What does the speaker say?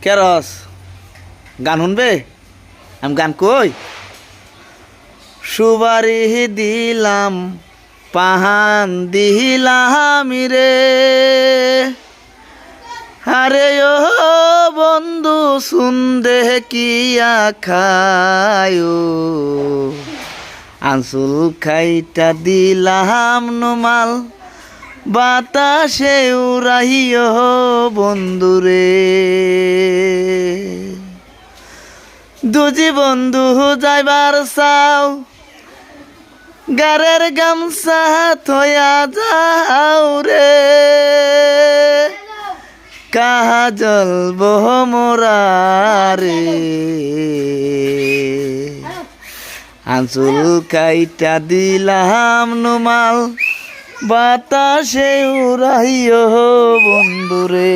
কেরস গান শুনবে আমি গান কই সুবারি দিলাম পাহান দিলাম রে আরে ও বন্ধু সুন্দে কিয়া খায় আনসুল খাইটা দিলাম নুমাল বাতাসে উড়াইও বন্ধুরে দুজি বন্ধু যাইবার চাও গারের গামছা থয়া যাও রে কাজল মোরা রে আনসুল কাইটা দিলাম নুমাল বাতাসে উড়াইও বন্ধুরে